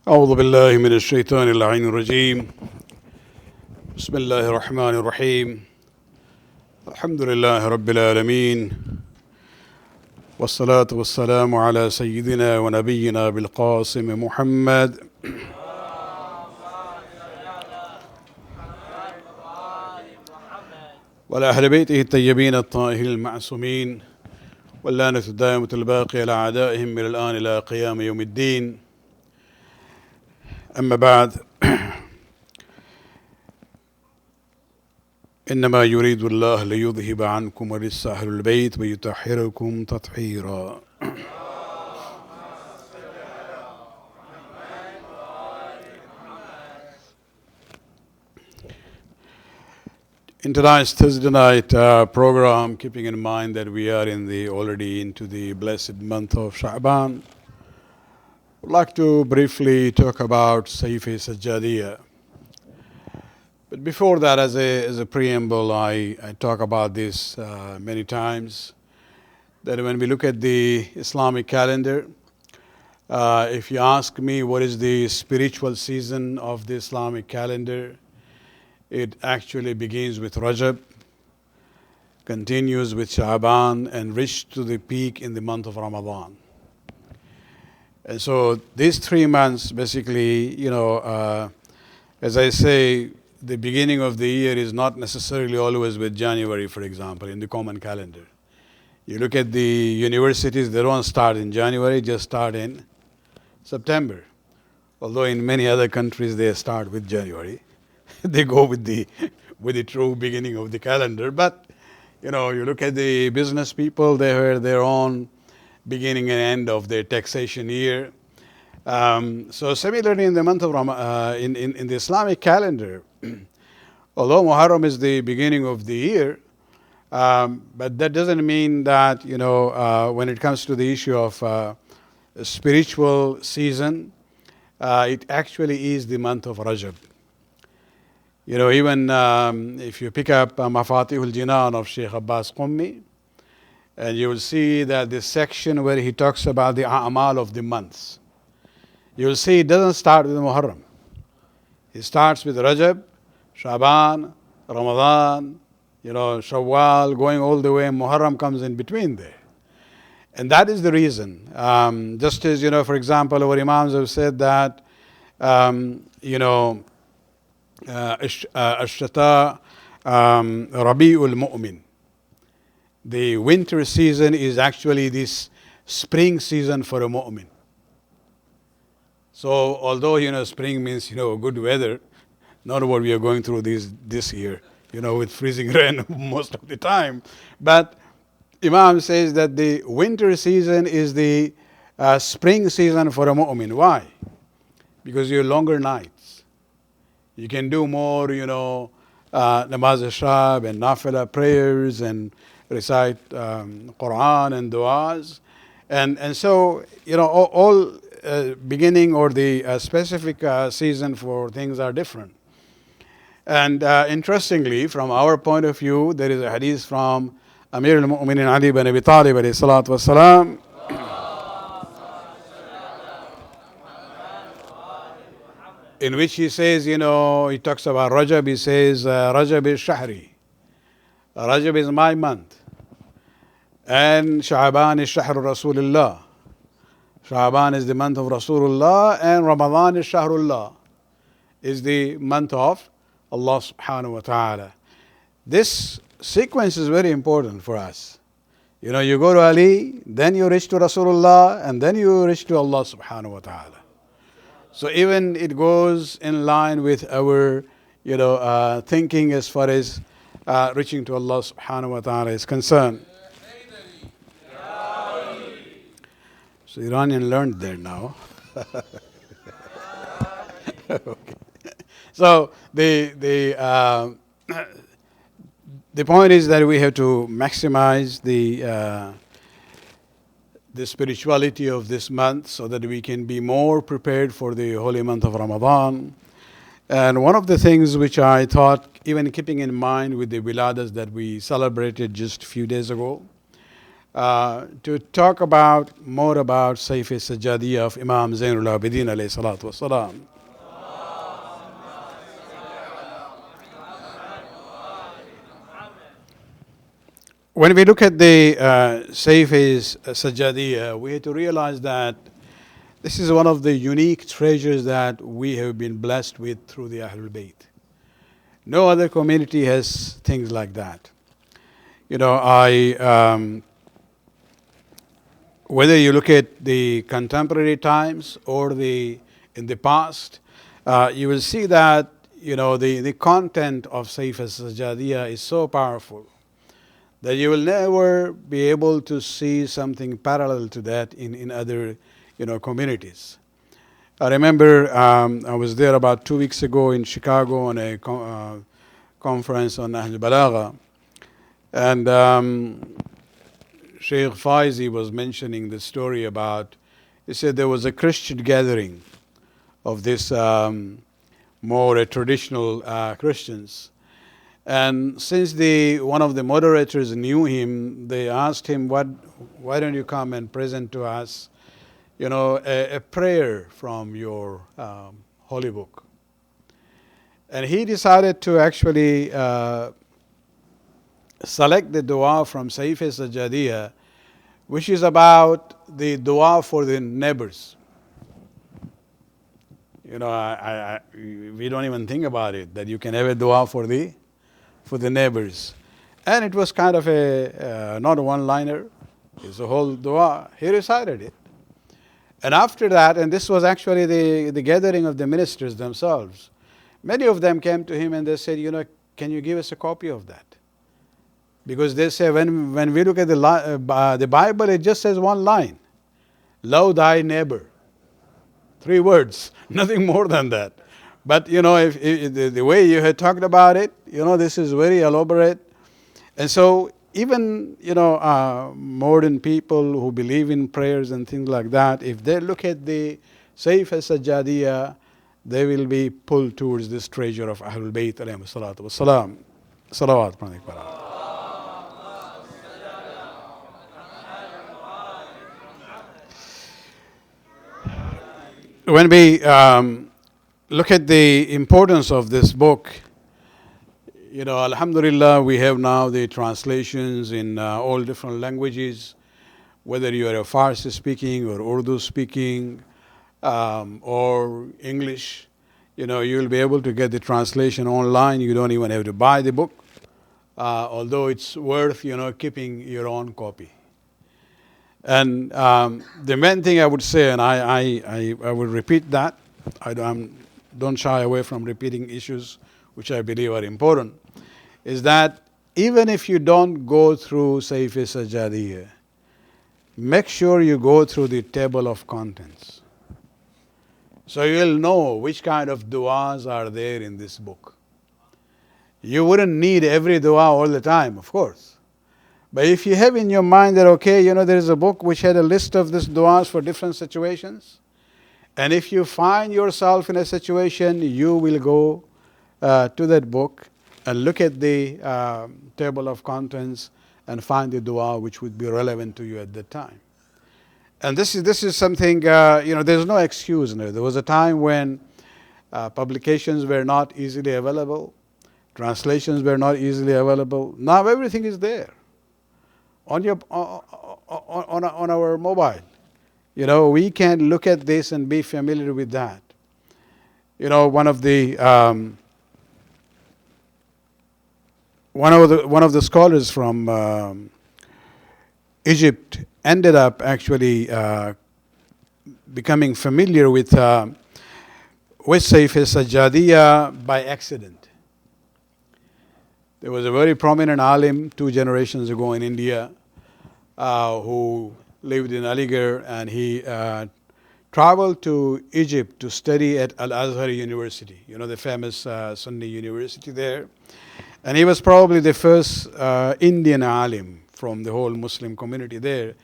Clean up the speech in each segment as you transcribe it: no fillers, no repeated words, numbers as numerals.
أعوذ بالله من الشيطان اللعين الرجيم. بسم الله الرحمن الرحيم. الحمد لله رب العالمين، والصلاة والسلام على سيدنا ونبينا بالقاسم محمد وعلى أهل بيته الطيبين الطاهرين المعصومين، واللعنة الدائمة الباقية على أعدائهم من الآن إلى قيام يوم الدين. أما بعد، إنما يريد الله ليذهب عنكم الرجس أهل البيت ويطهركم تطهيرا. In tonight's Thursday night program, keeping in mind that we are already into the blessed month of Shabaan, I'd like to briefly talk about Sahifa Sajjadiya. But before that, as a preamble, I talk about this many times, that when we look at the Islamic calendar, if you ask me what is the spiritual season of the Islamic calendar, it actually begins with Rajab, continues with Shabaan, and reaches to the peak in the month of Ramadan. And so these 3 months, basically, as I say, the beginning of the year is not necessarily always with January, for example, in the common calendar. You look at the universities, they don't start in January, just start in September. Although in many other countries, they start with January. They go with the true beginning of the calendar. But, you look at the business people, they have their own beginning and end of their taxation year. So similarly, in the month of in the Islamic calendar, although Muharram is the beginning of the year, but that doesn't mean that, when it comes to the issue of a spiritual season, it actually is the month of Rajab. Even if you pick up Mafatihul Jinan of Sheikh Abbas Qummi, and you will see that this section where he talks about the a'mal of the months, you will see it doesn't start with Muharram. It starts with Rajab, Shabaan, Ramadan, Shawwal, going all the way, and Muharram comes in between there. And that is the reason. Just as, for example, our Imams have said that, Ash-Shata Rabi'ul Mu'min. The winter season is actually this spring season for a mu'min. So although, spring means, good weather, not what we are going through this year, with freezing rain most of the time. But Imam says that the winter season is the spring season for a mu'min. Why? Because you have longer nights. You can do more, namaz al-shab and nafila prayers and recite Quran and du'as. And so, all beginning or the specific season for things are different. And interestingly, from our point of view, there is a hadith from Amir al-Mu'minin Ali ibn Abi Talib alayhi salatu wassalam, in which he says, he talks about Rajab, he says, Rajab is Shahri. Rajab is my month. And Shabaan is Shahr Rasulullah. Shabaan is the month of Rasulullah, and Ramadan is Shahrullah, is the month of Allah subhanahu wa ta'ala. This sequence is very important for us. You go to Ali, then you reach to Rasulullah, and then you reach to Allah subhanahu wa ta'ala. So even it goes in line with our, thinking as far as reaching to Allah subhanahu wa ta'ala is concerned. So Iranian learned there now. Okay. So the point is that we have to maximize the spirituality of this month so that we can be more prepared for the holy month of Ramadan. And one of the things which I thought, even keeping in mind with the wiladas that we celebrated just a few days ago, to talk about more about Sahifa Sajjadiya of Imam Zainul Abidin alayhi salatu wasalam. When we look at the Sahifa Sajjadiya, we have to realize that this is one of the unique treasures that we have been blessed with through the Ahlul Bayt. No other community has things like that. You know, whether you look at the contemporary times or in the past, you will see that the content of Sahifa Sajjadiya is so powerful that you will never be able to see something parallel to that in other communities. I remember I was there about 2 weeks ago in Chicago on a conference on Ahl Balagha, and Sheikh Faizi was mentioning the story about, he said there was a Christian gathering of this more traditional Christians. And since one of the moderators knew him, they asked him, why don't you come and present to us, a prayer from your holy book? And he decided to actually select the dua from Sahifa Sajjadiya, which is about the dua for the neighbors. We don't even think about it, that you can have a dua for the neighbors. And it was kind of not a one-liner, it's a whole dua. He recited it. And after that, and this was actually the gathering of the ministers themselves, many of them came to him and they said, can you give us a copy of that? Because they say when we look at the Bible, it just says one line, love thy neighbor. 3 words, nothing more than that. But if the way you had talked about it, this is very elaborate. And so even modern people who believe in prayers and things like that, if they look at the Sahifa Sajjadiya, they will be pulled towards this treasure of Ahlul Bayt alayhi salatu wassalam. Salawat. When we look at the importance of this book, alhamdulillah, we have now the translations in all different languages, whether you are a Farsi speaking or Urdu speaking or English, you'll be able to get the translation online. You don't even have to buy the book, although it's worth, keeping your own copy. And the main thing I would say, and I will repeat that, I don't shy away from repeating issues which I believe are important, is that even if you don't go through Sahifa Sajjadiya, make sure you go through the table of contents. So you'll know which kind of du'as are there in this book. You wouldn't need every du'a all the time, of course. But if you have in your mind that, okay, there is a book which had a list of these du'as for different situations, and if you find yourself in a situation, you will go to that book and look at the table of contents and find the dua which would be relevant to you at that time. And this is something, there's no excuse now. There was a time when publications were not easily available, translations were not easily available. Now everything is there on our mobile. We can look at this and be familiar with that. One of the scholars from Egypt ended up actually becoming familiar with Sahifa Sajjadiya by accident. There was a very prominent alim 2 generations ago in India who lived in Aligarh, and he traveled to Egypt to study at Al-Azhar University, the famous Sunni university there. And he was probably the first Indian alim from the whole Muslim community there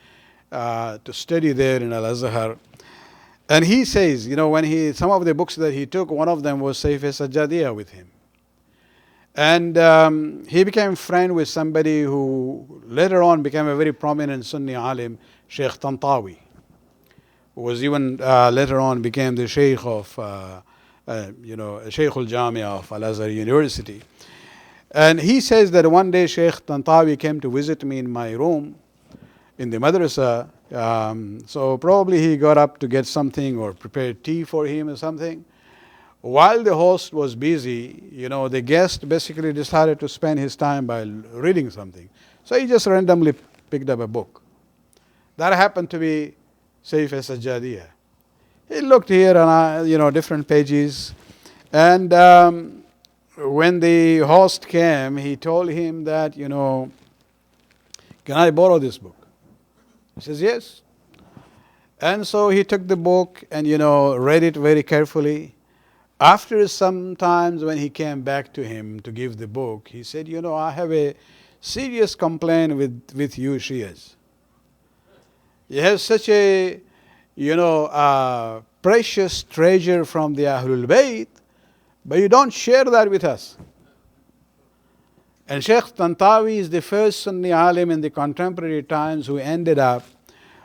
to study there in Al-Azhar. And he says, when some of the books that he took, one of them was Sahifa Sajjadiya with him. And he became friend with somebody who later on became a very prominent Sunni alim, Sheikh Tantawi, who was even later on became the Sheikh of, Sheikh al-Jamia of Al-Azhar University. And he says that one day Sheikh Tantawi came to visit me in my room in the madrasa. So probably he got up to get something or prepare tea for him or something. While the host was busy, the guest basically decided to spend his time by reading something. So he just randomly picked up a book. That happened to be Sahifa Sajjadiya. He looked here and different pages, and when the host came, he told him that can I borrow this book? He says yes, and so he took the book and read it very carefully. After some times, when he came back to him to give the book, he said, I have a serious complaint with you Shias. You have such a precious treasure from the Ahlul Bayt, but you don't share that with us. And Sheikh Tantawi is the first Sunni alim in the contemporary times who ended up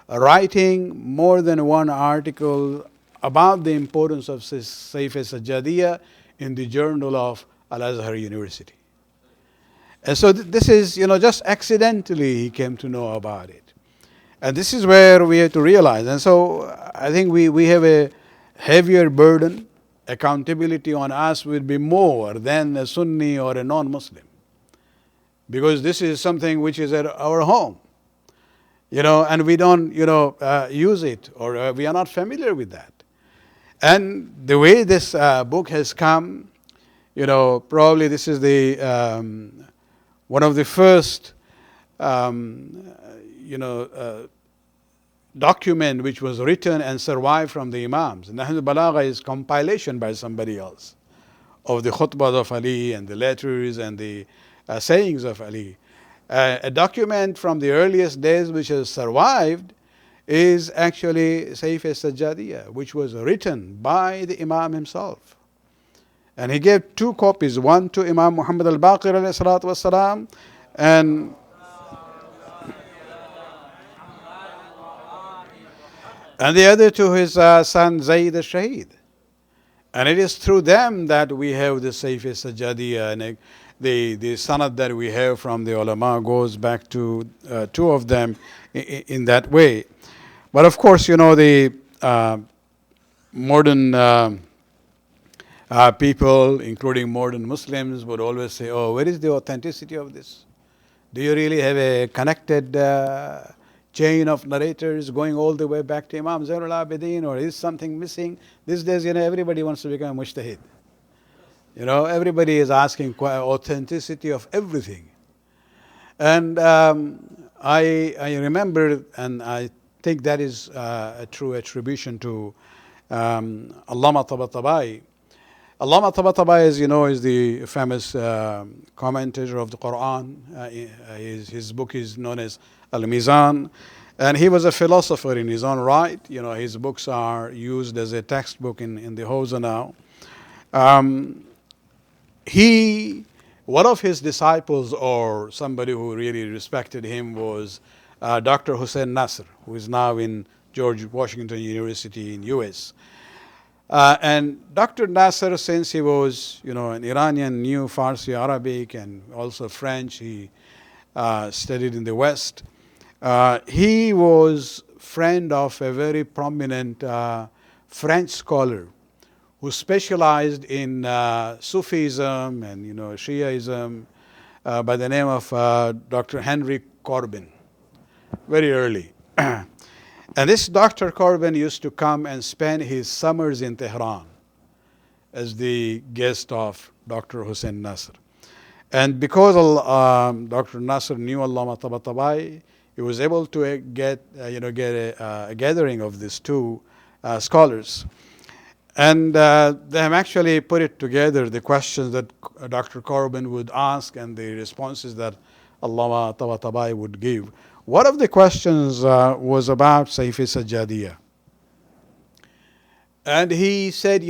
writing more than one article about the importance of Sahifa Sajjadiya in the journal of Al-Azhar University. And so this is, just accidentally he came to know about it. And this is where we have to realize. And so I think we have a heavier burden. Accountability on us will be more than a Sunni or a non-Muslim. Because this is something which is at our home. And we don't, use it, or we are not familiar with that. And the way this book has come, probably this is the one of the first, document which was written and survived from the Imams. Nahj al-Balagha is compilation by somebody else of the khutbahs of Ali and the letters and the sayings of Ali. A document from the earliest days which has survived is actually Sahifa Sajjadiya, which was written by the Imam himself. And he gave two copies, one to Imam Muhammad al-Baqir alayhi salatu wassalam, and the other to his son Sayyid al-Shahid. And it is through them that we have the Sahifa Sajjadiya, and the sanad that we have from the ulama goes back to two of them in that way. But of course, the modern people, including modern Muslims, would always say, oh, where is the authenticity of this? Do you really have a connected chain of narrators going all the way back to Imam Zainul Abidin, or is something missing? These days, everybody wants to become a mujtahid. Everybody is asking authenticity of everything. And I remember, and I think that is a true attribution to Allama Tabatabai. Allama Tabatabai, as you know, is the famous commentator of the Quran. His book is known as Al-Mizan. And he was a philosopher in his own right. His books are used as a textbook in the Hawza now. One of his disciples, or somebody who really respected him, was Dr. Hussein Nasr, who is now in George Washington University in US. And Dr. Nasr, since he was, an Iranian, knew Farsi, Arabic, and also French. He studied in the West. He was friend of a very prominent French scholar who specialized in Sufism and Shiaism by the name of Dr. Henry Corbin, very early. And this Dr. Corbin used to come and spend his summers in Tehran as the guest of Dr. Hussein Nasr. And because Dr. Nasr knew Allama Tabatabai, he was able to get a gathering of these two scholars. And they have actually put it together, the questions that Dr. Corbin would ask and the responses that Allama Tabatabai would give. One of the questions was about Sahifa Sajjadiya. And he said,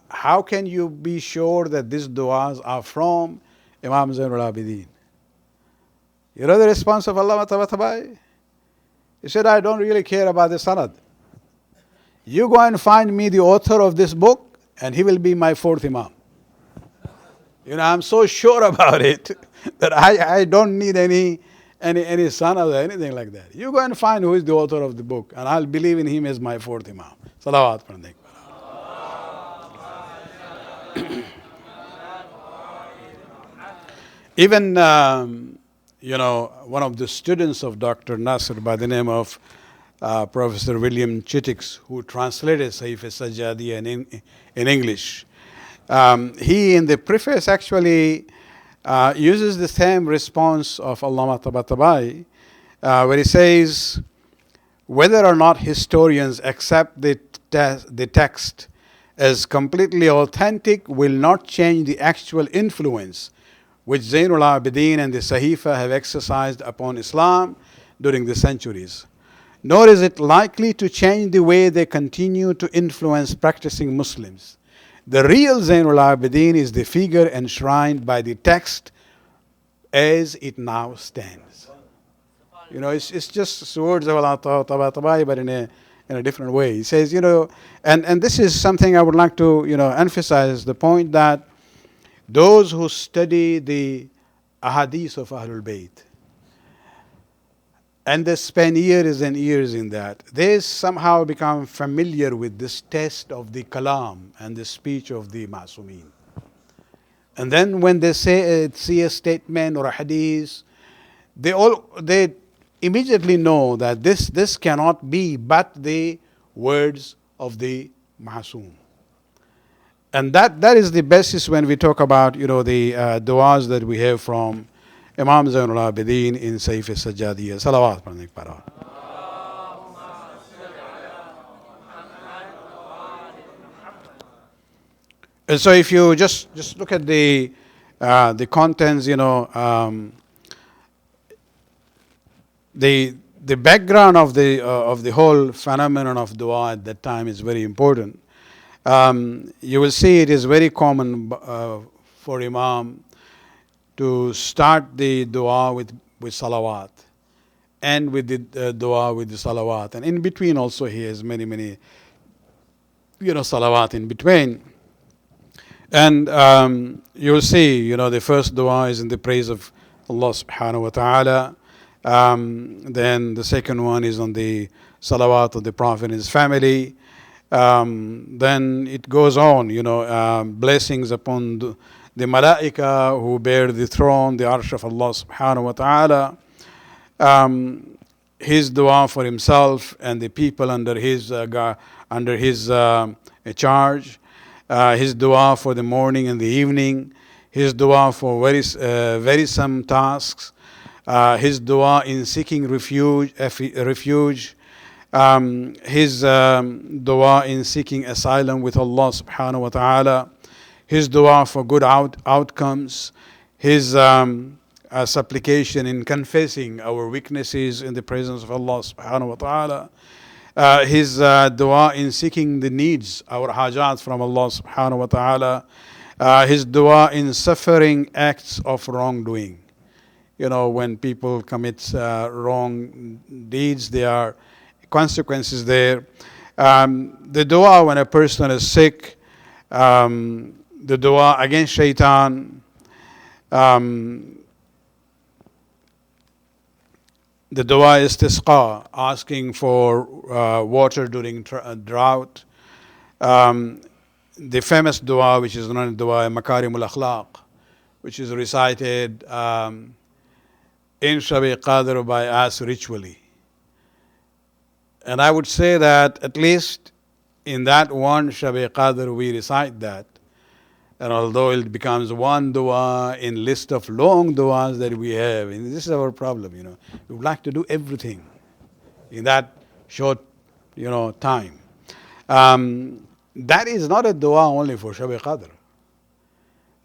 how can you be sure that these du'as are from Imam Zainul Abidin. You know the response of Allama Tabatabai? He said, I don't really care about the sanad. You go and find me the author of this book, and he will be my fourth Imam. I'm so sure about it that I don't need any sanad or anything like that. You go and find who is the author of the book, and I'll believe in him as my fourth Imam. Salawat. Even, one of the students of Dr. Nasr by the name of Professor William Chittix, who translated Sahifa Sajjadiya in English, he in the preface actually uses the same response of Allama Tabatabai, where he says, whether or not historians accept the text as completely authentic will not change the actual influence which Zainul Abidin and the Sahifa have exercised upon Islam during the centuries. Nor is it likely to change the way they continue to influence practicing Muslims. The real Zainul Abidin is the figure enshrined by the text as it now stands. It's just words of Allah Tabatai, but in a different way. He says, and this is something I would like to, emphasize the point that those who study the ahadith of Ahlul Bayt, and they spend years and years in that, they somehow become familiar with this test of the kalam and the speech of the Ma'sumin. And then when they see a statement or a hadith, they immediately know that this cannot be but the words of the Ma'sum. And that is the basis when we talk about, the du'as that we have from Imam Zainul Abidin in Sahifa Sajjadiya. Salawat. And so if you just look at the contents, the background of the whole phenomenon of dua at that time is very important. You will see it is very common for Imam to start the dua with salawat, and with the dua with the salawat, and in between also he has many salawat in between. And you will see, the first dua is in the praise of Allah subhanahu wa ta'ala. Then the second one is on the salawat of the Prophet and his family. Then it goes on, blessings upon the malaika who bear the throne, the arsh of Allah subhanahu wa ta'ala. His dua for himself and the people under his charge. His dua for the morning and the evening. His dua for wearisome tasks. His dua in seeking refuge. His dua in seeking asylum with Allah subhanahu wa ta'ala. His dua for good outcomes. His supplication in confessing our weaknesses in the presence of Allah subhanahu wa ta'ala. His dua in seeking the needs, our hajat from Allah subhanahu wa ta'ala. His dua in suffering acts of wrongdoing. When people commit wrong deeds, there are consequences there. The dua when a person is sick, the dua against shaitan, the dua istisqa, asking for water during drought. The famous dua, which is known as dua Makarimul Akhlaq, which is recited in Shab-e Qadr by us ritually. And I would say that at least in that one Shab-e Qadr we recite that. And although it becomes one dua in list of long duas that we have, and this is our problem, we would like to do everything in that short, time. That is not a dua only for Shab-e Qadr.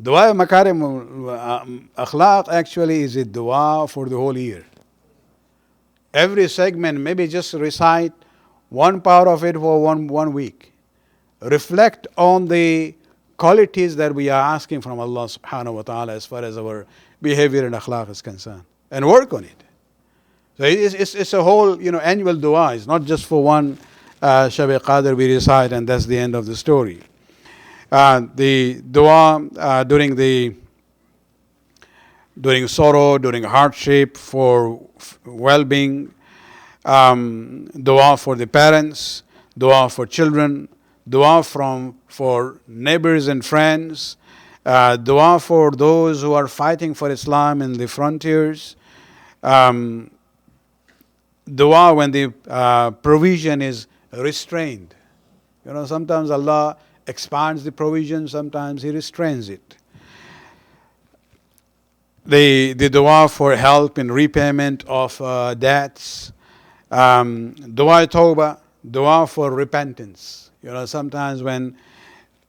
Dua Makarim Akhlaq actually is a dua for the whole year. Every segment, maybe just recite one part of it for one week. Reflect on the qualities that we are asking from Allah subhanahu wa ta'ala as far as our behavior and akhlaq is concerned, and work on it. So it's a whole annual dua. It's not just for one Shab Qadr we recite and that's the end of the story. The dua during sorrow, during hardship, for well-being, dua for the parents, dua for children, dua for neighbors and friends, dua for those who are fighting for Islam in the frontiers, dua when the provision is restrained. Sometimes Allah expands the provision, sometimes He restrains it. The dua for help in repayment of debts, dua tawbah, dua for repentance. Sometimes when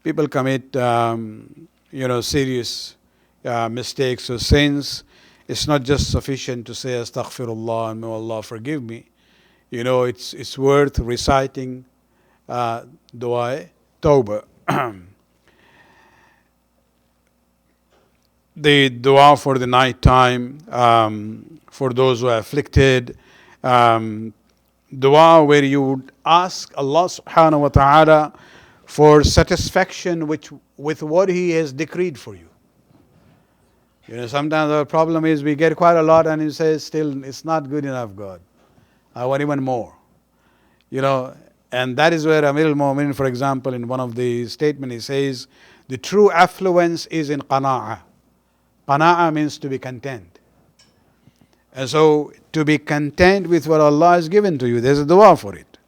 people commit serious mistakes or sins, it's not just sufficient to say astaghfirullah and may Allah forgive me. It's worth reciting dua tawbah. The dua for the night time, for those who are afflicted, dua where you would ask Allah subhanahu wa ta'ala for satisfaction with what He has decreed for you. Sometimes our problem is we get quite a lot and He says still it's not good enough, God. I want even more. And that is where Amir al-Mu'minin, for example, in one of the statements he says, the true affluence is in qana'ah. Qana'a means to be content. And so, to be content with what Allah has given to you, there's a dua for it.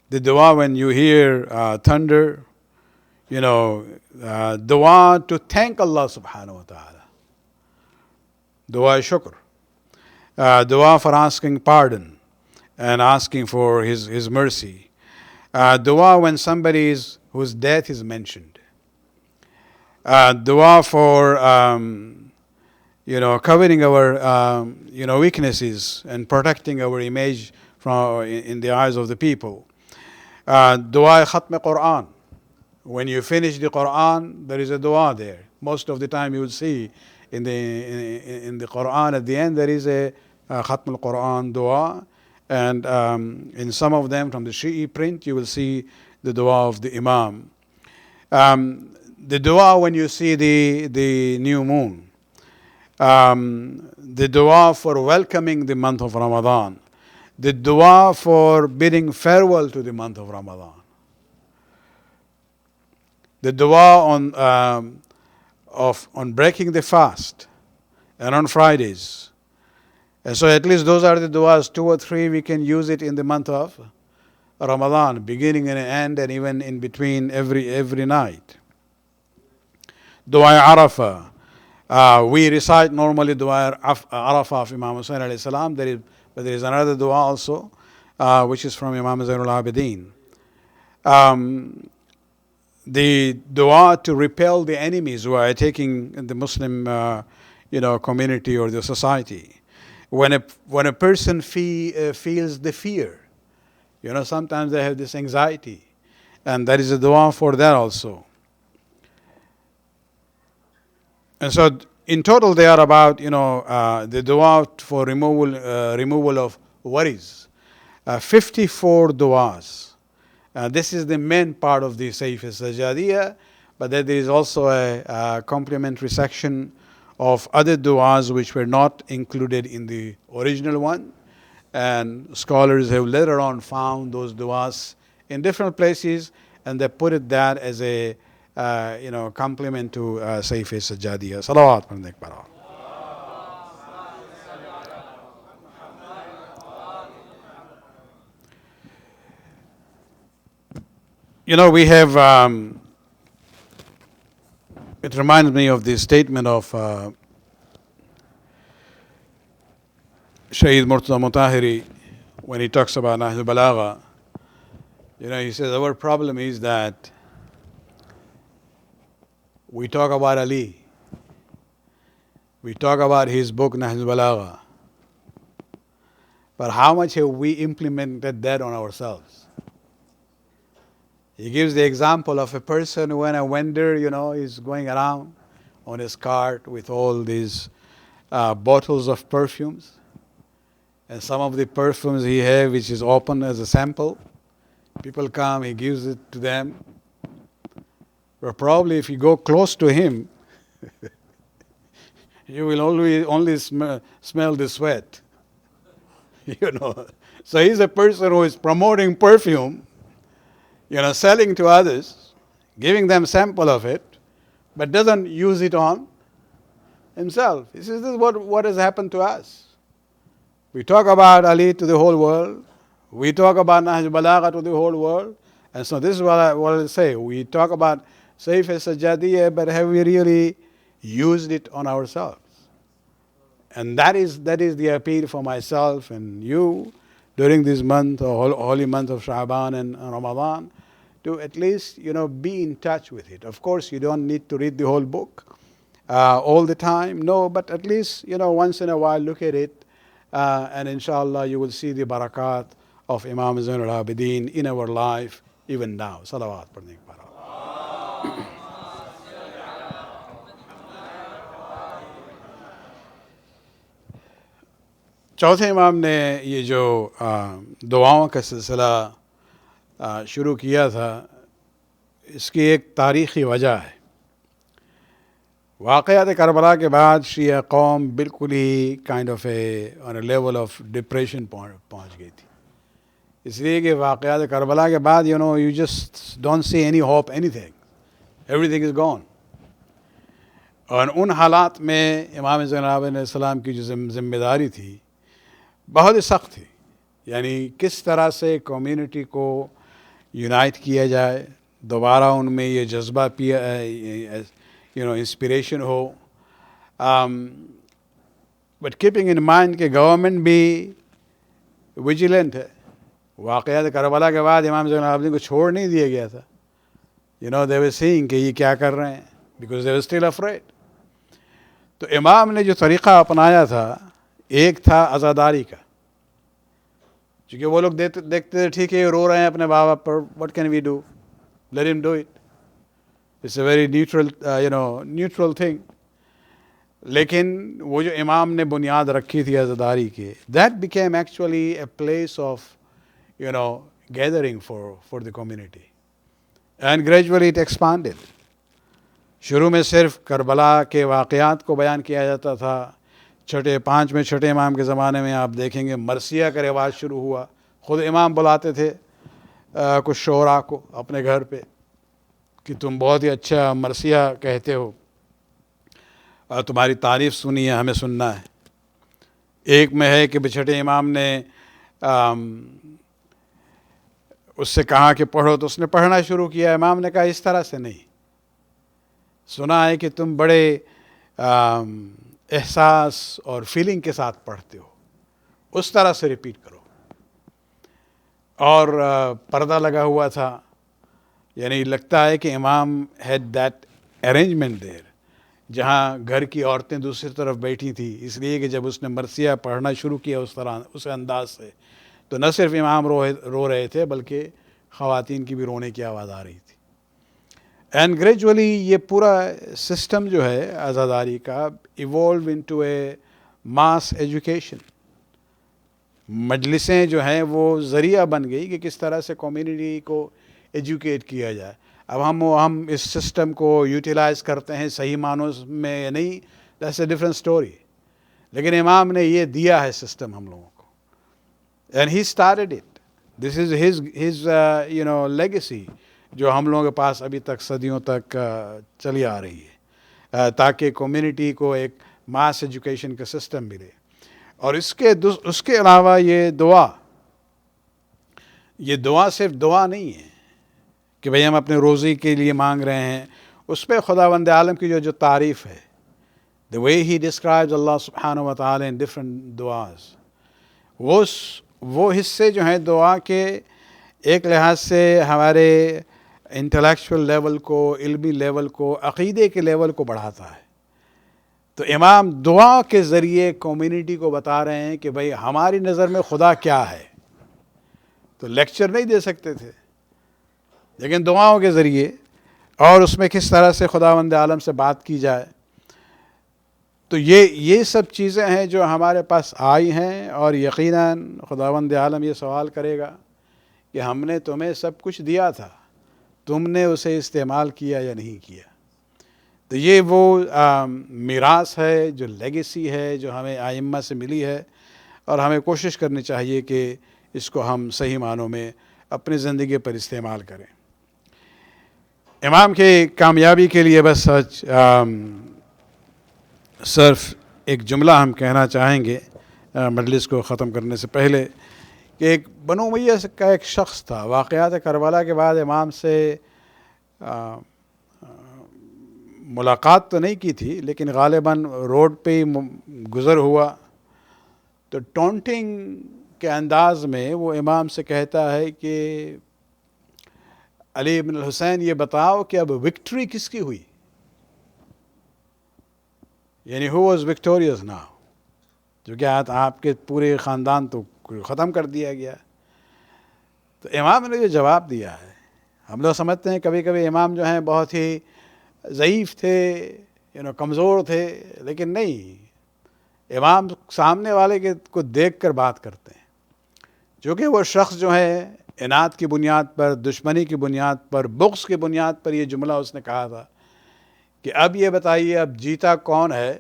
The dua when you hear thunder, dua to thank Allah subhanahu wa ta'ala. Dua shukr. Dua for asking pardon and asking for His mercy. Dua when somebody whose death is mentioned. Dua for covering our weaknesses and protecting our image in the eyes of the people. Dua khatm Quran. When you finish the Quran, there is a dua there. Most of the time you will see in the Quran at the end there is a khatm al-Quran dua, and in some of them from the Shi'i print you will see the dua of the Imam. The dua when you see the new moon. The dua for welcoming the month of Ramadan. The dua for bidding farewell to the month of Ramadan. The dua on breaking the fast and on Fridays. And so at least those are the duas, 2 or 3 we can use it in the month of Ramadan, beginning and end, and even in between every night. Dua Arafah. We recite normally Dua Arafah of Imam Hussain alayhi salam. But there is another dua also, which is from Imam Zainul Abidin. The dua to repel the enemies who are attacking the Muslim community or the society. When a person feels the fear, sometimes they have this anxiety, and there is a dua for that also. And so in total they are about the dua for removal of worries, 54 duas. This is the main part of the Sahifa Sajjadiya, but then there is also a complementary section of other duas which were not included in the original one, and scholars have later on found those duas in different places, and they put it that as a complement to Sahifa Sajjadiya. Salawat par nek para. We have, it reminds me of the statement of Sayyid Murtaza Mutahiri when he talks about Nahj al-Balagha. He says, our problem is that we talk about Ali, we talk about his book Nahj al-Balagha, but how much have we implemented that on ourselves? He gives the example of a person when a vendor, is going around on his cart with all these bottles of perfumes. And some of the perfumes he has, which is open as a sample, people come, he gives it to them. But probably if you go close to him, you will only smell the sweat. So he's a person who is promoting perfume, selling to others, giving them sample of it, but doesn't use it on himself. He says, this is what has happened to us. We talk about Ali to the whole world. We talk about Nahj Balagha to the whole world. And so this is what I say. We talk about Sahifa Sajjadiya, but have we really used it on ourselves? And that is the appeal for myself and you during this month, or holy month of Shabaan and Ramadan, to at least, be in touch with it. Of course, you don't need to read the whole book all the time. No, but at least, once in a while look at it. And inshallah, you will see the barakat of Imam Zain al-Abidin in our life, even now. Salawat padne ke बाद. चौथे इमाम ने ये जो दुआओं का सिलसिला शुरू किया था, इसकी एक तारीख़ी वजह है. वाक़यात करबला के बाद शिया कौम बिल्कुल ही kind of on a level of depression पहुँच गई थी. इसलिए कि वाक़यात करबला के बाद you just don't see any hope, anything, everything is gone. और उन हालात में इमाम ज़ैन अलैहिस्सलाम की जो ज़िम्मेदारी थी बहुत ही सख्त थी. यानी किस तरह से कम्युनिटी को यूनाइट किया जाए, दोबारा उनमें ये जज्बा इंस्पिरेशन हो. बट कीपिंग इन माइंड कि गवर्नमेंट भी विजिलेंट है. वाक़यात करबला के बाद इमाम ज़ैन अलआबिदीन को छोड़ नहीं दिया गया था. दे वर सीइंग कि ये क्या कर रहे हैं, because they were still afraid. तो इमाम ने जो तरीक़ा अपनाया था, एक था अज़ादारी का. क्योंकि वो लोग देखते थे ठीक है रो रहे हैं अपने बाबा पर, what can we do, let him do it. It's a very neutral thing. लेकिन वो जो इमाम ने बुनियाद रखी थी अज़ादारी की, that became actually a place of gathering for the community, and gradually it expanded. शुरू में सिर्फ करबला के वाक़यात को बयान किया जाता था. छठे इमाम के ज़माने में आप देखेंगे मरसिया का रिवाज शुरू हुआ. ख़ुद इमाम बुलाते थे कुछ शोरा को अपने घर पे कि तुम बहुत ही अच्छा मरसिया कहते हो, तुम्हारी तारीफ़ सुनी है, हमें सुनना है. एक में है कि छठे इमाम ने उससे कहा कि पढ़ो, तो उसने पढ़ना शुरू किया. इमाम ने कहा इस तरह से नहीं, सुना है कि तुम बड़े एहसास और फीलिंग के साथ पढ़ते हो, उस तरह से रिपीट करो. और पर्दा लगा हुआ था, यानी लगता है कि इमाम हैड दैट अरेंजमेंट देयर, जहाँ घर की औरतें दूसरी तरफ बैठी थी. इसलिए कि जब उसने मरसिया पढ़ना शुरू किया उस तरह, उस अंदाज से, तो न सिर्फ इमाम रो रहे थे, बल्कि ख़वातीन की भी रोने की आवाज़ आ रही थी. एंड ग्रेजुअली ये पूरा सिस्टम जो है आज़ादारी का इवॉल्व इनटू ए मास एजुकेशन. मजलिसें जो हैं वो ज़रिया बन गई कि किस तरह से कम्युनिटी को एजुकेट किया जाए. अब हम इस सिस्टम को यूटिलाइज़ करते हैं सही मानों में या नहीं, दैट्स अ डिफरेंट स्टोरी. लेकिन इमाम ने ये दिया है सिस्टम हम लोगों को, and he started it. This is his legacy, जो हम लोगों के पास अभी तक सदियों तक चली आ रही है, ताकि कम्युनिटी को एक मास एजुकेशन का सिस्टम मिले. और उसके अलावा ये दुआ सिर्फ दुआ नहीं है कि भाई हम अपने रोज़ी के लिए मांग रहे हैं. उस पर खुदावंद आलम की जो तारीफ़ है, द वे ही डिस्क्राइब्स अल्लाह सुब्हानहू व तआला इन डिफरेंट दुआस, वो हिस्से जो हैं दुआ के एक लिहाज से हमारे इंटेलेक्चुअल लेवल को, इल्मी लेवल को, अक़ीदे के लेवल को बढ़ाता है. तो इमाम दुआ के ज़रिए कम्युनिटी को बता रहे हैं कि भाई हमारी नज़र में खुदा क्या है. तो लेक्चर नहीं दे सकते थे, لیکن دعاؤں کے ذریعے اور اس میں کس طرح سے خداوند عالم سے بات کی جائے. تو یہ سب چیزیں ہیں جو ہمارے پاس آئی ہیں، اور یقیناً خداوند عالم یہ سوال کرے گا کہ ہم نے تمہیں سب کچھ دیا تھا، تم نے اسے استعمال کیا یا نہیں کیا. تو یہ وہ میراث ہے، جو لیگیسی ہے، جو ہمیں ائمہ سے ملی ہے، اور ہمیں کوشش کرنی چاہیے کہ اس کو ہم صحیح معنوں میں اپنی زندگی پر استعمال کریں. امام کی کامیابی کے لیے بس صرف ایک جملہ ہم کہنا چاہیں گے مجلس کو ختم کرنے سے پہلے، کہ ایک بنو امیہ کا ایک شخص تھا. واقعات کربلا کے بعد امام سے ملاقات تو نہیں کی تھی، لیکن غالباً روڈ پہ ہی گزر ہوا، تو ٹونٹنگ کے انداز میں وہ امام سے کہتا ہے کہ علی بن الحسین یہ بتاؤ کہ اب وکٹری کس کی ہوئی، یعنی ہو واز وکٹوریس ناؤ، جو کہ آپ کے پورے خاندان تو ختم کر دیا گیا. تو امام نے جو جواب دیا ہے، ہم لوگ سمجھتے ہیں کبھی کبھی امام جو ہیں بہت ہی ضعیف تھے، کمزور تھے، لیکن نہیں، امام سامنے والے کو دیکھ کر بات کرتے ہیں. جو کہ وہ شخص جو ہے اناد کی بنیاد پر، دشمنی کی بنیاد پر، بغض کی بنیاد پر یہ جملہ اس نے کہا تھا کہ اب یہ بتائیے اب جیتا کون ہے.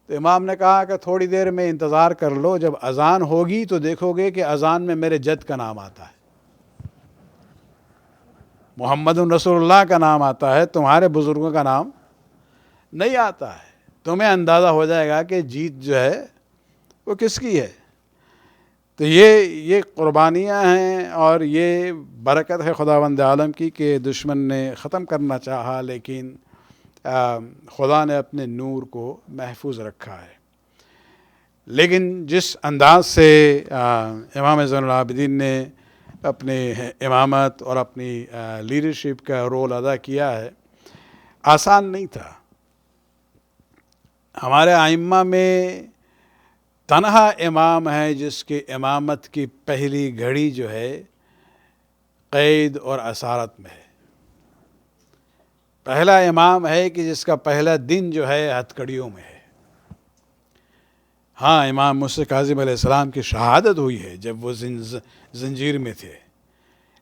تو امام نے کہا کہ تھوڑی دیر میں انتظار کر لو، جب اذان ہوگی تو دیکھو گے کہ اذان میں میرے جد کا نام آتا ہے، محمد رسول اللہ کا نام آتا ہے، تمہارے بزرگوں کا نام نہیں آتا ہے. تمہیں اندازہ ہو جائے گا کہ جیت جو ہے وہ کس کی ہے. تو یہ قربانیاں ہیں، اور یہ برکت ہے خداوند عالم کی کہ دشمن نے ختم کرنا چاہا، لیکن خدا نے اپنے نور کو محفوظ رکھا ہے. لیکن جس انداز سے امام زین العابدین نے اپنی امامت اور اپنی لیڈرشپ کا رول ادا کیا ہے، آسان نہیں تھا. ہمارے ائمہ میں تنہا امام ہے جس کی امامت کی پہلی گھڑی جو ہے قید اور اسارت میں ہے. پہلا امام ہے کہ جس کا پہلا دن جو ہے ہتھکڑیوں میں ہے. ہاں، امام موسیٰ کاظم علیہ السلام کی شہادت ہوئی ہے جب وہ زنجیر میں تھے،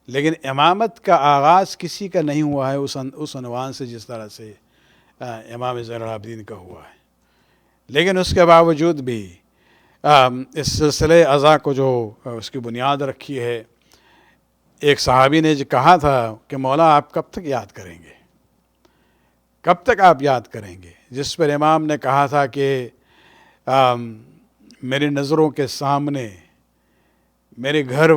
لیکن امامت کا آغاز کسی کا نہیں ہوا ہے اس عنوان سے جس طرح سے امام زین العابدین کا ہوا ہے. لیکن اس کے باوجود بھی اس سلسلے ازا کو جو اس کی بنیاد رکھی ہے، ایک صحابی نے جو کہا تھا کہ مولا آپ کب تک یاد کریں گے، کب تک آپ یاد کریں گے، جس پر امام نے کہا تھا کہ میری نظروں کے سامنے میرے گھر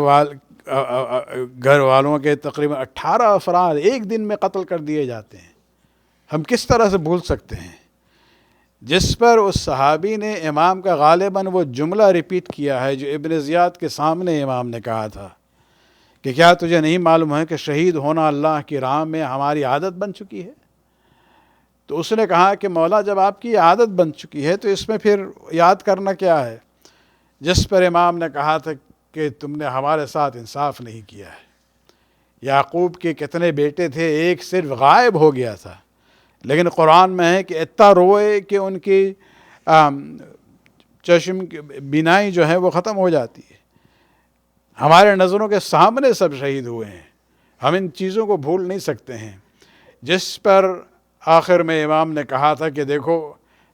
والوں کے تقریباً 18 افراد ایک دن میں قتل کر دیے جاتے ہیں، ہم کس طرح سے بھول سکتے ہیں. جس پر اس صحابی نے امام کا غالباً وہ جملہ ریپیٹ کیا ہے جو ابن زیاد کے سامنے امام نے کہا تھا کہ کیا تجھے نہیں معلوم ہے کہ شہید ہونا اللہ کی راہ میں ہماری عادت بن چکی ہے. تو اس نے کہا کہ مولا جب آپ کی عادت بن چکی ہے تو اس میں پھر یاد کرنا کیا ہے. جس پر امام نے کہا تھا کہ تم نے ہمارے ساتھ انصاف نہیں کیا ہے. یعقوب کے کتنے بیٹے تھے، ایک صرف غائب ہو گیا تھا، لیکن قرآن میں ہے کہ اتنا روئے کہ ان کی چشم بینائی جو ہے وہ ختم ہو جاتی ہے. ہمارے نظروں کے سامنے سب شہید ہوئے ہیں، ہم ان چیزوں کو بھول نہیں سکتے ہیں. جس پر آخر میں امام نے کہا تھا کہ دیکھو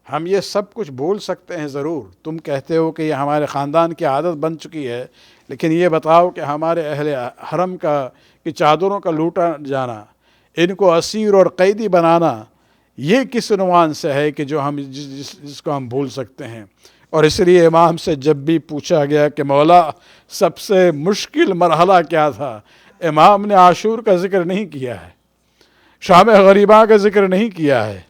ہم یہ سب کچھ بھول سکتے ہیں ضرور، تم کہتے ہو کہ یہ ہمارے خاندان کی عادت بن چکی ہے، لیکن یہ بتاؤ کہ ہمارے اہل حرم کی چادروں کا لوٹا جانا، ان کو اسیر اور قیدی بنانا، یہ کس عنوان سے ہے کہ جو ہم جس کو ہم بھول سکتے ہیں. اور اس لیے امام سے جب بھی پوچھا گیا کہ مولا سب سے مشکل مرحلہ کیا تھا، امام نے عاشور کا ذکر نہیں کیا ہے، شام غریباں کا ذکر نہیں کیا ہے،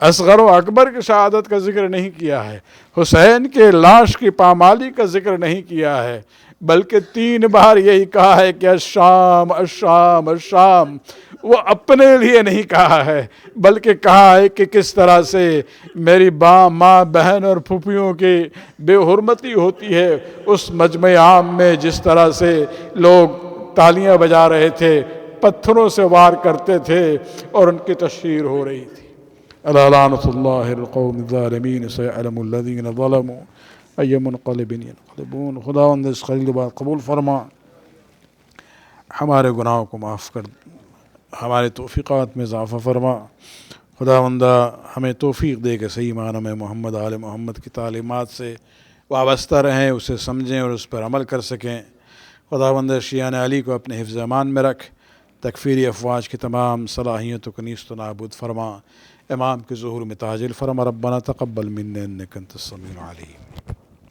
اصغر و اکبر کی شہادت کا ذکر نہیں کیا ہے، حسین کے لاش کی پامالی کا ذکر نہیں کیا ہے، بلکہ 3 بار یہی کہا ہے کہ الشام الشام الشام. وہ اپنے لیے نہیں کہا ہے، بلکہ کہا ہے کہ کس طرح سے میری ماں بہن اور پھوپھیوں کی بے حرمتی ہوتی ہے. اس مجمع عام میں جس طرح سے لوگ تالیاں بجا رہے تھے، پتھروں سے وار کرتے تھے اور ان کی تشہیر ہو رہی تھی۔ الا لعنۃ اللہ القوم الظالمین سیعلم الذین ظلموا ای منقلب ینقلبون۔ خداوند اس خلیل بات قبول فرما، ہمارے گناہوں کو معاف کر، ہمارے توفیقات میں اضافہ فرما۔ خداوندہ ہمیں توفیق دے کہ صحیح معنوں میں محمد آل محمد کی تعلیمات سے وابستہ رہیں، اسے سمجھیں اور اس پر عمل کر سکیں۔ خداوند شیعان علی کو اپنے حفظ امان میں رکھ، تکفیری افواج کی تمام صلاحیتوں کو نیست و نابود فرما، امام کے ظہور میں تاجل فرما۔ ربنا تقبل منا انک انت السمیع العلیم۔